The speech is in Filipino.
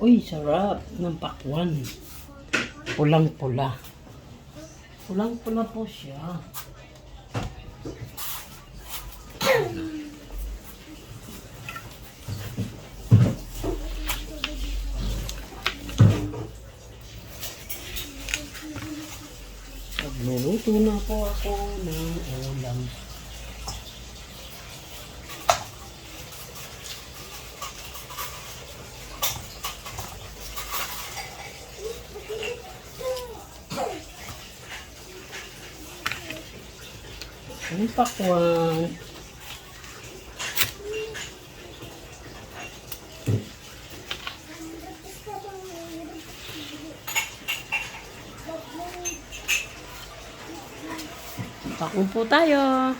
Uy, sarap ng pakwan. Pulang-pula. Pulang-pula po siya. Nagluluto na po ako ng ulam. Ang pakwan. Pakwan po tayo.